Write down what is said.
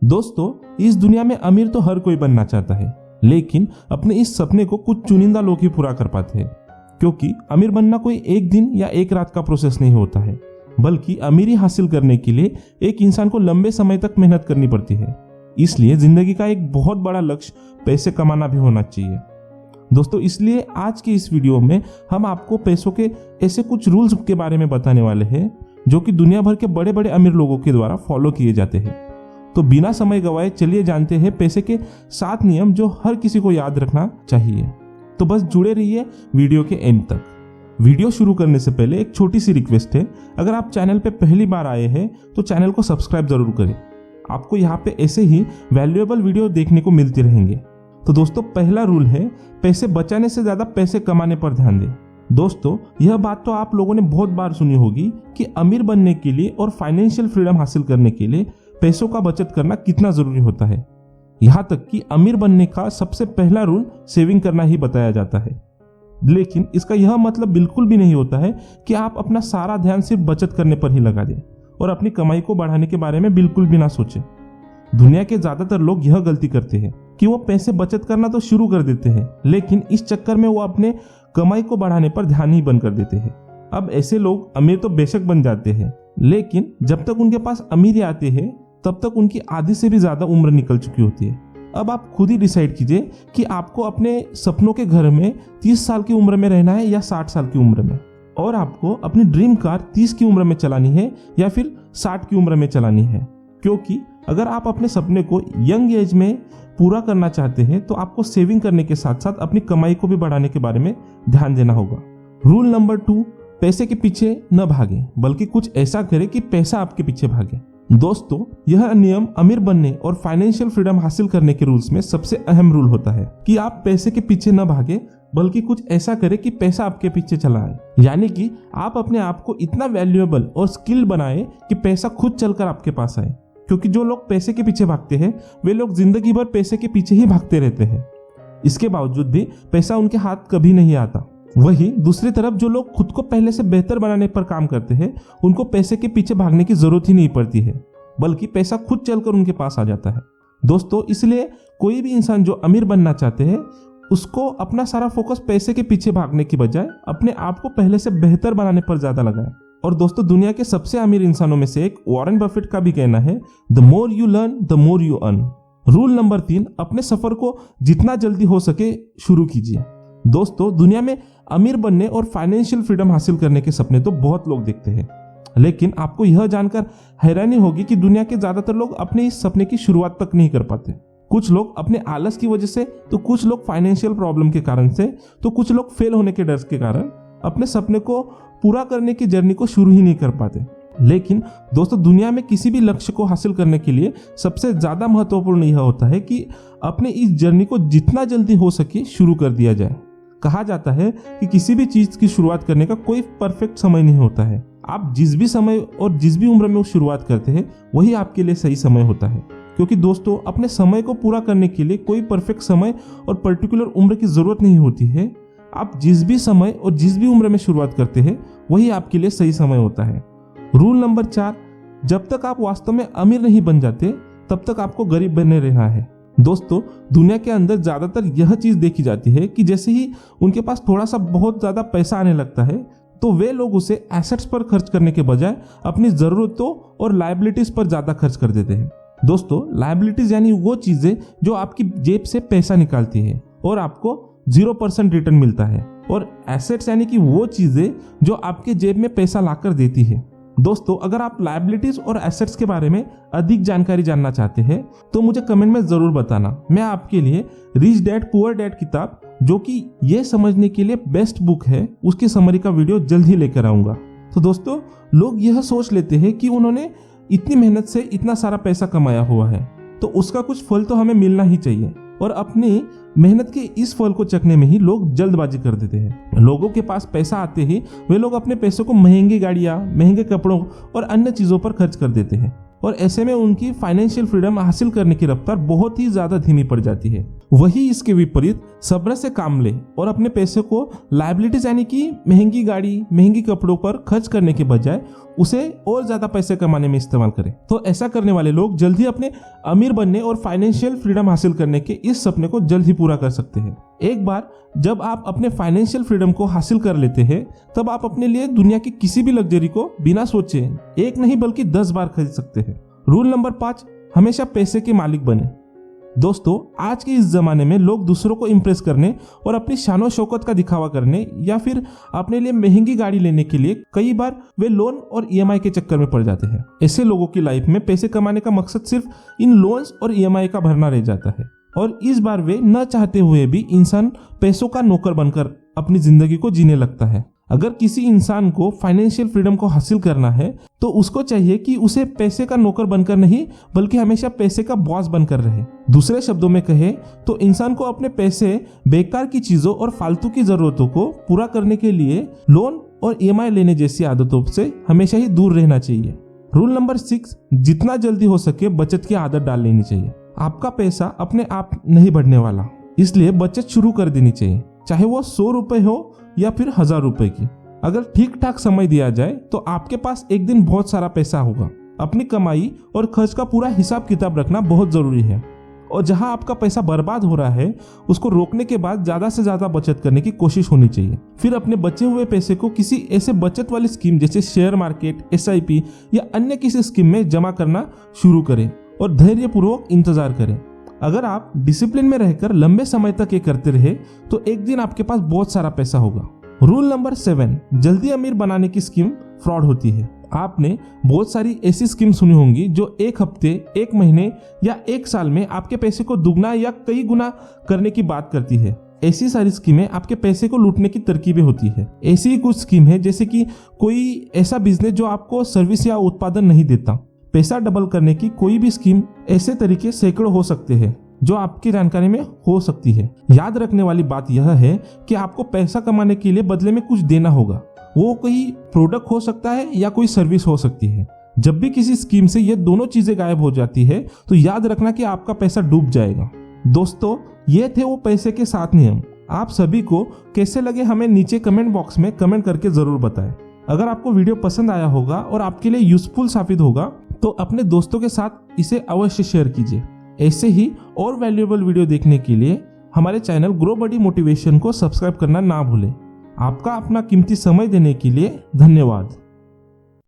दोस्तों, इस दुनिया में अमीर तो हर कोई बनना चाहता है, लेकिन अपने इस सपने को कुछ चुनिंदा लोग ही पूरा कर पाते हैं। क्योंकि अमीर बनना कोई एक दिन या एक रात का प्रोसेस नहीं होता है, बल्कि अमीरी हासिल करने के लिए एक इंसान को लंबे समय तक मेहनत करनी पड़ती है। इसलिए जिंदगी का एक बहुत बड़ा लक्ष्य पैसे कमाना भी होना चाहिए। दोस्तों, इसलिए आज के इस वीडियो में हम आपको पैसों के ऐसे कुछ रूल्स के बारे में बताने वाले हैं जो कि दुनिया भर के बड़े बड़े अमीर लोगों के द्वारा फॉलो किए जाते हैं। तो बिना समय गवाए चलिए जानते हैं पैसे के 7 नियम जो हर किसी को याद रखना चाहिए। तो बस जुड़े रहिए वीडियो के एंड तक। वीडियो शुरू करने से पहले एक छोटी सी रिक्वेस्ट है, अगर आप चैनल पे पहली बार आए हैं तो चैनल को सब्सक्राइब जरूर करें। आपको यहाँ पे ऐसे ही वैल्यूएबल वीडियो देखने को मिलते रहेंगे। तो दोस्तों, पहला रूल है पैसे बचाने से ज्यादा पैसे कमाने पर ध्यान दें। दोस्तों, यह बात तो आप लोगों ने बहुत बार सुनी होगी कि अमीर बनने के लिए और फाइनेंशियल फ्रीडम हासिल करने के लिए पैसों का बचत करना कितना जरूरी होता है। यहाँ तक कि अमीर बनने का सबसे पहला रूल सेविंग करना ही बताया जाता है। लेकिन इसका यह मतलब बिल्कुल भी नहीं होता है कि आप अपना सारा ध्यान सिर्फ बचत करने पर ही लगा दें और अपनी कमाई को बढ़ाने के बारे में बिल्कुल भी ना सोचें। दुनिया के ज्यादातर लोग यह गलती करते हैं कि वो पैसे बचत करना तो शुरू कर देते हैं, लेकिन इस चक्कर में वो अपने कमाई को बढ़ाने पर ध्यान ही बंद कर देते हैं। अब ऐसे लोग अमीर तो बेशक बन जाते हैं, लेकिन जब तक उनके पास अमीरी आते हैं तब तक उनकी आधी से भी ज्यादा उम्र निकल चुकी होती है। अब आप खुद ही डिसाइड कीजिए कि आपको अपने सपनों के घर में 30 साल की उम्र में रहना है या 60 साल की उम्र में, और आपको अपनी ड्रीम कार 30 की उम्र में चलानी है या फिर 60 की उम्र में चलानी है। क्योंकि अगर आप अपने सपने को यंग एज में पूरा करना चाहते हैं तो आपको सेविंग करने के साथ साथ अपनी कमाई को भी बढ़ाने के बारे में ध्यान देना होगा। रूल नंबर 2, पैसे के पीछे न भागें, बल्कि कुछ ऐसा करें कि पैसा आपके पीछे भागे। दोस्तों, यह नियम अमीर बनने और फाइनेंशियल फ्रीडम हासिल करने के रूल्स में सबसे अहम रूल होता है कि आप पैसे के पीछे न भागे, बल्कि कुछ ऐसा करें कि पैसा आपके पीछे चला आए। यानी कि आप अपने आप को इतना वैल्यूएबल और स्किल्ड बनाए कि पैसा खुद चलकर आपके पास आए। क्योंकि जो लोग पैसे के पीछे भागते हैं वे लोग जिंदगी भर पैसे के पीछे ही भागते रहते हैं। इसके बावजूद भी पैसा उनके हाथ कभी नहीं आता। वहीं दूसरी तरफ जो लोग खुद को पहले से बेहतर बनाने पर काम करते हैं उनको पैसे के पीछे भागने की जरूरत ही नहीं पड़ती है, बल्कि पैसा खुद चलकर उनके पास आ जाता है। दोस्तों, इसलिए कोई भी इंसान जो अमीर बनना चाहते हैं उसको अपना सारा फोकस पैसे के पीछे भागने की बजाय अपने आप को पहले से बेहतर बनाने पर ज्यादा लगाए। और दोस्तों, दुनिया के सबसे अमीर इंसानों में से एक वॉरेन बफेट का भी कहना है, the more you learn the more you earn. Rule number 3, अपने सफर को जितना जल्दी हो सके शुरू कीजिए। दोस्तों, दुनिया में अमीर बनने और फाइनेंशियल फ्रीडम हासिल करने के सपने तो बहुत लोग देखते हैं, लेकिन आपको यह जानकर हैरानी होगी कि दुनिया के ज्यादातर लोग अपने इस सपने की शुरुआत तक नहीं कर पाते। कुछ लोग अपने आलस की वजह से, तो कुछ लोग फाइनेंशियल प्रॉब्लम के कारण से, तो कुछ लोग फेल होने के डर के कारण अपने सपने को पूरा करने की जर्नी को शुरू ही नहीं कर पाते। लेकिन दोस्तों, दुनिया में किसी भी लक्ष्य को हासिल करने के लिए सबसे ज्यादा महत्वपूर्ण यह होता है कि अपने इस जर्नी को जितना जल्दी हो सके शुरू कर दिया जाए। कहा जाता है कि किसी भी चीज की शुरुआत करने का कोई परफेक्ट समय नहीं होता है। आप जिस भी समय और जिस भी उम्र में शुरुआत करते हैं वही आपके लिए सही समय होता है। क्योंकि दोस्तों, अपने समय को पूरा करने के लिए कोई परफेक्ट समय और पर्टिकुलर उम्र की जरूरत नहीं होती है। आप जिस भी समय और जिस भी उम्र में शुरुआत करते हैं वही आपके लिए सही समय होता है। रूल नंबर 4, जब तक आप वास्तव में अमीर नहीं बन जाते तब तक आपको गरीब बने रहना है। दोस्तों, दुनिया के अंदर ज्यादातर यह चीज देखी जाती है कि जैसे ही उनके पास थोड़ा सा बहुत ज्यादा पैसा आने लगता है तो वे लोग उसे एसेट्स पर खर्च करने के बजाय अपनी जरूरतों और लायबिलिटीज पर ज्यादा खर्च कर देते हैं। दोस्तों, लायबिलिटीज यानी वो चीजें जो आपकी जेब से पैसा निकालती है और आपको 0% रिटर्न मिलता है, और एसेट्स यानी कि वो चीजें जो आपके जेब में पैसा लाकर देती है। दोस्तों, अगर आप लायबिलिटीज और एसेट्स के बारे में अधिक जानकारी जानना चाहते हैं तो मुझे कमेंट में जरूर बताना। मैं आपके लिए रिच डैड पुअर डैड किताब, जो कि ये समझने के लिए बेस्ट बुक है, उसकी समरी का वीडियो जल्द ही लेकर आऊंगा। तो दोस्तों, लोग यह सोच लेते हैं कि उन्होंने इतनी मेहनत से इतना सारा पैसा कमाया हुआ है तो उसका कुछ फल तो हमें मिलना ही चाहिए, और अपनी मेहनत के इस फल को चखने में ही लोग जल्दबाजी कर देते हैं। लोगों के पास पैसा आते ही वे लोग अपने पैसों को महंगी गाड़ियां, महंगे कपड़ों और अन्य चीजों पर खर्च कर देते हैं, और ऐसे में उनकी फाइनेंशियल फ्रीडम हासिल करने की रफ्तार बहुत ही ज्यादा धीमी पड़ जाती है। वही इसके विपरीत सब्र से काम ले और अपने पैसे को लायबिलिटीज यानी कि महंगी गाड़ी, महंगी कपड़ों पर खर्च करने के बजाय उसे और ज्यादा पैसे कमाने में इस्तेमाल करें। तो ऐसा करने वाले लोग जल्द ही अपने अमीर बनने और फाइनेंशियल फ्रीडम हासिल करने के इस सपने को जल्द ही पूरा कर सकते हैं। एक बार जब आप अपने फाइनेंशियल फ्रीडम को हासिल कर लेते हैं, तब आप अपने लिए दुनिया की किसी भी लग्जरी को बिना सोचे एक नहीं बल्कि 10 बार खरीद सकते हैं। रूल नंबर 5, हमेशा पैसे के मालिक बने। दोस्तों, आज के इस जमाने में लोग दूसरों को इम्प्रेस करने और अपनी शानो शौकत का दिखावा करने या फिर अपने लिए महंगी गाड़ी लेने के लिए कई बार वे लोन और ईएमआई के चक्कर में पड़ जाते हैं। ऐसे लोगों की लाइफ में पैसे कमाने का मकसद सिर्फ इन लोन्स और ईएमआई का भरना रह जाता है और इस बार वे न चाहते हुए भी इंसान पैसों का नौकर बनकर अपनी जिंदगी को जीने लगता है। अगर किसी इंसान को फाइनेंशियल फ्रीडम को हासिल करना है तो उसको चाहिए कि उसे पैसे का नौकर बनकर नहीं बल्कि हमेशा पैसे का बॉस बनकर रहे। दूसरे शब्दों में कहे तो इंसान को अपने पैसे बेकार की चीजों और फालतू की जरूरतों को पूरा करने के लिए लोन और ईएमआई लेने जैसी आदतों से हमेशा ही दूर रहना चाहिए। रूल नंबर 6, जितना जल्दी हो सके बचत की आदत डाल लेनी चाहिए। आपका पैसा अपने आप नहीं बढ़ने वाला, इसलिए बचत शुरू कर देनी चाहिए, चाहे वो 100 रुपए हो या फिर 1000 रुपए की। अगर ठीक ठाक समय दिया जाए तो आपके पास एक दिन बहुत सारा पैसा होगा। अपनी कमाई और खर्च का पूरा हिसाब किताब रखना बहुत जरूरी है और जहां आपका पैसा बर्बाद हो रहा है उसको रोकने के बाद ज्यादा से ज्यादा बचत करने की कोशिश होनी चाहिए। फिर अपने बचे हुए पैसे को किसी ऐसे बचत वाली स्कीम जैसे शेयर मार्केट, SIP या अन्य किसी स्कीम में जमा करना शुरू करें और धैर्यपूर्वक इंतजार करें। अगर आप डिसिप्लिन में रहकर लंबे समय तक ये करते रहे तो एक दिन आपके पास बहुत सारा पैसा होगा। रूल नंबर 7, जल्दी अमीर बनाने की स्कीम फ्रॉड होती है। आपने बहुत सारी ऐसी स्कीम सुनी होंगी जो एक हफ्ते, एक महीने या एक साल में आपके पैसे को दुगना या कई गुना करने की बात करती है। ऐसी सारी स्कीमें आपके पैसे को लूटने की तरकीबें होती है। ऐसी ही कुछ स्कीम है जैसे कि कोई ऐसा बिजनेस जो आपको सर्विस या उत्पादन नहीं देता। पैसा डबल करने की कोई भी स्कीम, ऐसे तरीके सैकड़ों हो सकते हैं जो आपकी जानकारी में हो सकती है। याद रखने वाली बात यह है कि आपको पैसा कमाने के लिए बदले में कुछ देना होगा। वो कोई प्रोडक्ट हो सकता है या कोई सर्विस हो सकती है। जब भी किसी स्कीम से ये दोनों चीजें गायब हो जाती है तो याद रखना कि आपका पैसा डूब जाएगा। दोस्तों, ये थे वो पैसे के 7 नियम। आप सभी को कैसे लगे हमें नीचे कमेंट बॉक्स में कमेंट करके जरूर बताएं। अगर आपको वीडियो पसंद आया होगा और आपके लिए यूजफुल साबित होगा तो अपने दोस्तों के साथ इसे अवश्य शेयर कीजिए। ऐसे ही और वैल्यूएबल वीडियो देखने के लिए हमारे चैनल ग्रो बडी मोटिवेशन को सब्सक्राइब करना ना भूलें। आपका अपना कीमती समय देने के लिए धन्यवाद।